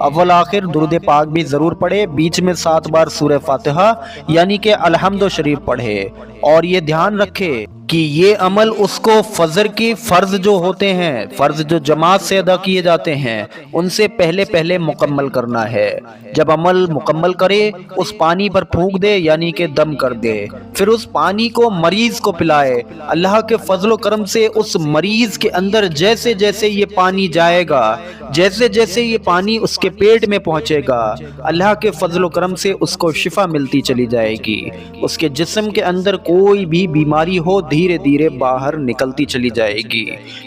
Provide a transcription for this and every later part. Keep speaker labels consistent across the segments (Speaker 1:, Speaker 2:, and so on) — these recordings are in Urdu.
Speaker 1: اول آخر درود پاک بھی ضرور پڑھے، بیچ میں 7 بار سورہ فاتحہ یعنی کہ الحمد شریف پڑھے، اور یہ دھیان رکھے کہ یہ عمل اس کو فجر کی فرض جو ہوتے ہیں، فرض جو جماعت سے ادا کیے جاتے ہیں، ان سے پہلے مکمل کرنا ہے۔ جب عمل مکمل کرے اس پانی پر پھونک دے یعنی کہ دم کر دے، پھر اس پانی کو مریض کو پلائے۔ اللہ کے فضل و کرم سے اس مریض کے اندر جیسے جیسے یہ پانی جائے گا، جیسے جیسے یہ پانی اس کے پیٹ میں پہنچے گا، اللہ کے فضل و کرم سے اس کو شفا ملتی چلی جائے گی۔ اس کے جسم کے اندر کوئی بھی بیماری ہو دھیرے دھیرے باہر نکلتی چلی جائے گی۔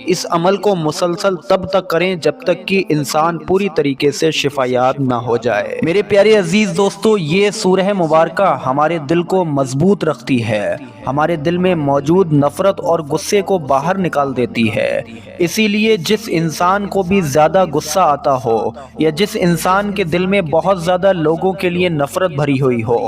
Speaker 1: اس عمل کو مسلسل تب تک کریں جب تک کہ انسان پوری طریقے سے شفا یاب نہ ہو جائے۔ میرے پیارے عزیز دوستو، یہ سورہ مبارکہ ہمارے دل کو مضبوط رکھتی ہے، ہمارے دل میں موجود نفرت اور غصے کو باہر نکال دیتی ہے۔ اسی لیے جس انسان کو بھی زیادہ غصہ آتا ہو یا جس انسان کے دل میں بہت زیادہ لوگوں کے لیے نفرت بھری ہوئی ہو،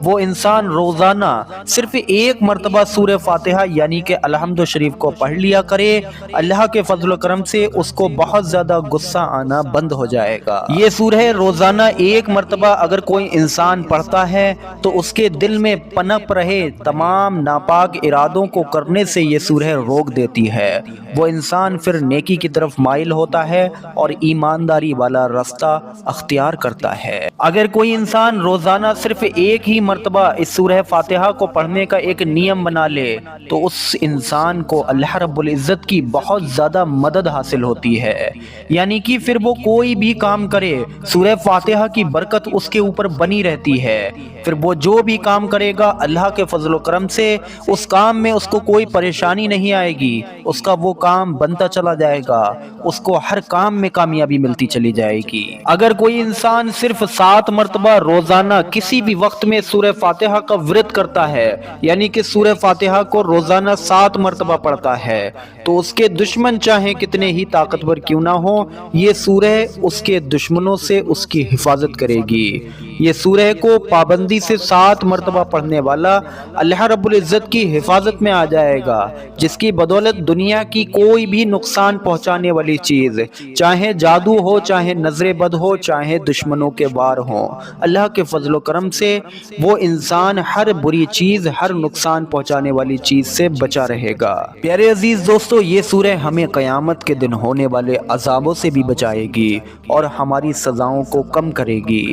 Speaker 1: وہ انسان روزانہ صرف 1 مرتبہ سورہ فاتحہ یعنی کہ الحمد شریف کو پڑھ لیا کرے۔ اللہ کے فضل و کرم سے اس کو بہت زیادہ غصہ آنا بند ہو جائے گا۔ یہ سورہ روزانہ 1 مرتبہ اگر کوئی انسان پڑھتا ہے تو اس کے دل میں پنپ رہے تمام ناپاک ارادوں کو کرنے سے یہ سورہ روک دیتی ہے۔ وہ انسان پھر نیکی کی طرف مائل ہوتا ہے اور ایمانداری والا راستہ اختیار کرتا ہے۔ اگر کوئی انسان روزانہ صرف 1 ہی مرتبہ اس سورہ فاتحہ کو پڑھنے کا ایک نیم بنا لے تو اس انسان کو اللہ رب العزت کی بہت زیادہ مدد حاصل ہوتی ہے، یعنی کہ پھر وہ کوئی بھی کام کرے سورہ فاتحہ کی برکت اس کے اوپر بنی رہتی ہے۔ پھر وہ جو بھی کام کرے گا اللہ کے فضل و کرم سے اس کام میں اس کو کوئی پریشانی نہیں آئے گی، اس کا وہ کام بنتا چلا جائے گا، اس کو ہر کام میں کامیابی ملتی چلی جائے گی۔ اگر کوئی انسان صرف 7 مرتبہ روزانہ کسی بھی وقت میں سورہ فاتحہ کا ورد کرتا ہے، یعنی کہ سورہ فاتحہ کو روزانہ 7 مرتبہ پڑھتا ہے، تو اس کے دشمن چاہے کتنے ہی طاقتور کیوں نہ ہو، یہ سورہ اس کے دشمنوں سے اس کی حفاظت کرے گی۔ یہ سورہ کو پابندی سے 7 مرتبہ پڑھنے والا اللہ رب العزت کی حفاظت میں آ جائے گا، جس کی بدولت دنیا کی کوئی بھی نقصان پہنچانے والی چیز، چاہے جادو ہو، چاہے نظر بد ہو، چاہے دشمنوں کے وار ہوں، اللہ کے فضل و کرم سے وہ انسان ہر بری چیز، ہر نقصان پہنچانے والی چیز سے بچا رہے گا۔ پیارے عزیز دوستو، یہ سورہ ہمیں قیامت کے دن ہونے والے عذابوں سے بھی بچائے گی اور ہماری سزاؤں کو کم کرے گی۔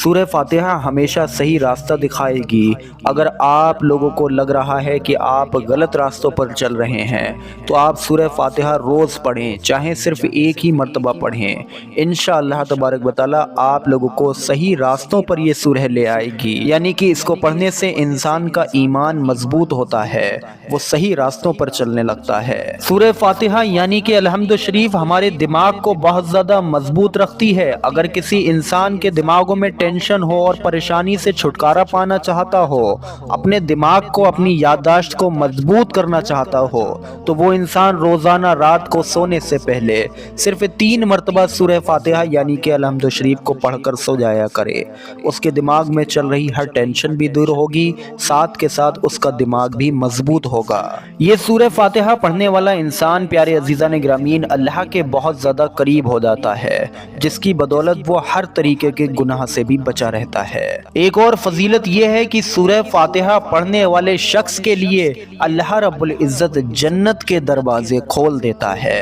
Speaker 1: سورہ فاتحہ ہمیشہ صحیح راستہ دکھائے گی۔ اگر آپ لوگوں کو لگ رہا ہے کہ آپ غلط راستوں پر چل رہے ہیں تو آپ سورہ فاتحہ روز پڑھیں، چاہے صرف 1 ہی مرتبہ پڑھیں، انشاءاللہ تبارک و تعالی آپ لوگوں کو صحیح راستوں پر یہ سورہ لے آئے گی۔ یعنی کہ اس کو پڑھنے سے انسان کا ایمان مضبوط ہوتا ہے، وہ صحیح راستوں پر چلنے لگتا ہے۔ سورہ فاتحہ یعنی کہ الحمد شریف ہمارے دماغ کو بہت زیادہ مضبوط رکھتی ہے۔ اگر کسی انسان کے دماغوں میں ٹینشن ہو اور پریشانی سے چھٹکارا پانا چاہتا ہو، اپنے دماغ کو، اپنی یادداشت کو مضبوط کرنا چاہتا ہو، تو وہ انسان روزانہ رات کو سونے سے پہلے صرف 3 مرتبہ سورہ فاتحہ یعنی کہ الحمد شریف کو پڑھ کر سو جایا کرے۔ اس کے دماغ میں چل رہی ہر ٹینشن بھی دور ہوگی، ساتھ کے ساتھ اس کا دماغ بھی مضبوط ہوگا۔ یہ سورہ فاتحہ پڑھنے والا انسان پیارے عزیزان گرامین اللہ کے بہت زیادہ قریب ہو جاتا ہے، جس کی بدولت وہ ہر طریقے کے گناہ سے بھی بچا رہتا ہے۔ ایک اور فضیلت یہ ہے کہ سورہ فاتحہ پڑھنے والے شخص کے لیے اللہ رب العزت جنت کے دروازے کھول دیتا ہے۔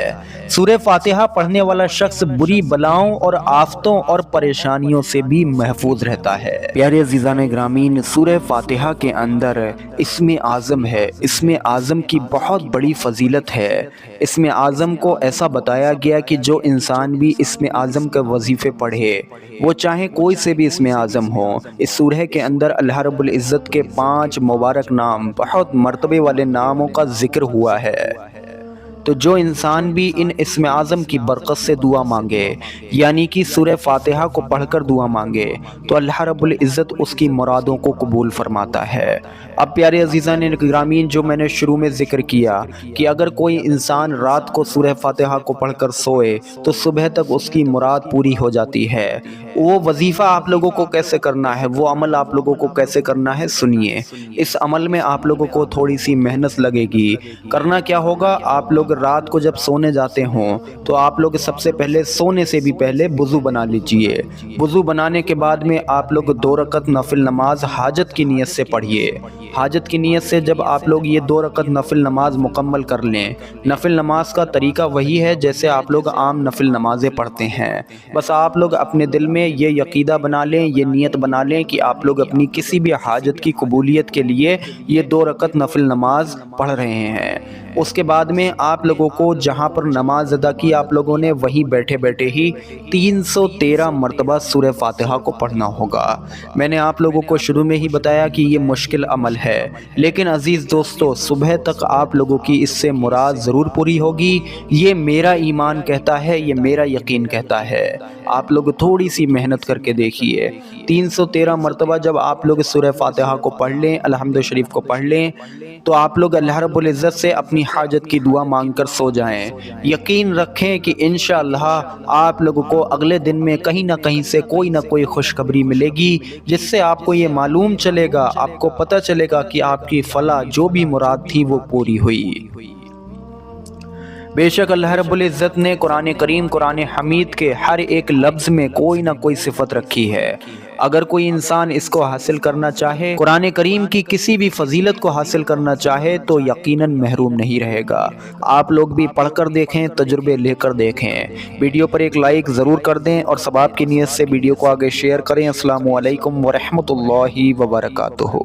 Speaker 1: سورہ فاتحہ پڑھنے والا شخص بری بلاؤں اور آفتوں اور پریشانیوں سے بھی محفوظ رہتا ہے۔ پیارے عزیزان گرامین، سورہ فاتحہ کے اندر اسم اعظم ہے۔ اسم اعظم کی بہت بڑی فضیلت ہے۔ اسم اعظم کو ایسا بتایا گیا کہ جو انسان بھی اسم اعظم کے وظیفے پڑھے، وہ چاہے کوئی سے بھی اسم اعظم ہو، اس سورہ کے اندر اللہ رب العزت کے 5 مبارک نام، بہت مرتبے والے ناموں کا ذکر ہوا ہے۔ تو جو انسان بھی ان اسم اعظم کی برکت سے دعا مانگے، یعنی کہ سورہ فاتحہ کو پڑھ کر دعا مانگے، تو اللہ رب العزت اس کی مرادوں کو قبول فرماتا ہے۔ اب پیارے عزیزان گرامین، جو میں نے شروع میں ذکر کیا کہ اگر کوئی انسان رات کو سورہ فاتحہ کو پڑھ کر سوئے تو صبح تک اس کی مراد پوری ہو جاتی ہے۔ وہ وظیفہ آپ لوگوں کو کیسے کرنا ہے، وہ عمل آپ لوگوں کو کیسے کرنا ہے، سنیے۔ اس عمل میں آپ لوگوں کو تھوڑی سی محنت لگے گی۔ کرنا کیا ہوگا، آپ لوگ رات کو جب سونے جاتے ہوں تو آپ لوگ سب سے پہلے سونے سے بھی پہلے وضو بنا لیجئے۔ وضو بنانے کے بعد میں آپ لوگ 2 رکعت نفل نماز حاجت کی نیت سے پڑھیے۔ حاجت کی نیت سے جب آپ لوگ یہ 2 رکعت نفل نماز مکمل کر لیں، نفل نماز کا طریقہ وہی ہے جیسے آپ لوگ عام نفل نمازیں پڑھتے ہیں، بس آپ لوگ اپنے دل میں یہ عقیدہ بنا لیں، یہ نیت بنا لیں کہ آپ لوگ اپنی کسی بھی حاجت کی قبولیت کے لیے یہ 2 رکعت نفل نماز پڑھ رہے ہیں۔ اس کے بعد میں آپ لوگوں کو جہاں پر نماز ادا کی آپ لوگوں نے وہیں بیٹھے بیٹھے ہی 313 مرتبہ سورہ فاتحہ کو پڑھنا ہوگا۔ میں نے آپ لوگوں کو شروع میں ہی بتایا کہ یہ مشکل عمل ہے، لیکن عزیز دوستو صبح تک آپ لوگوں کی اس سے مراد ضرور پوری ہوگی، یہ میرا ایمان کہتا ہے، یہ میرا یقین کہتا ہے۔ آپ لوگ تھوڑی سی محنت کر کے دیکھیے، 313 مرتبہ جب آپ لوگ سورہ فاتحہ کو پڑھ لیں، الحمد شریف کو پڑھ لیں، تو آپ لوگ اللہ رب العزت سے اپنی حاجت کی دعا مانگ کر سو جائیں۔ یقین رکھیں کہ انشاءاللہ آپ لوگوں کو اگلے دن میں کہیں نہ کہیں سے کوئی نہ کوئی خوشخبری ملے گی، جس سے آپ کو یہ معلوم چلے گا، آپ کو پتہ چلے گا کہ آپ کی فلاح جو بھی مراد تھی وہ پوری ہوئی۔ بے شک اللہ رب العزت نے قرآن کریم، قرآن حمید کے ہر ایک لفظ میں کوئی نہ کوئی صفت رکھی ہے۔ اگر کوئی انسان اس کو حاصل کرنا چاہے، قرآن کریم کی کسی بھی فضیلت کو حاصل کرنا چاہے، تو یقیناً محروم نہیں رہے گا۔ آپ لوگ بھی پڑھ کر دیکھیں، تجربے لے کر دیکھیں۔ ویڈیو پر ایک لائک ضرور کر دیں اور ثواب کی نیت سے ویڈیو کو آگے شیئر کریں۔ السلام علیکم ورحمۃ اللہ وبرکاتہ۔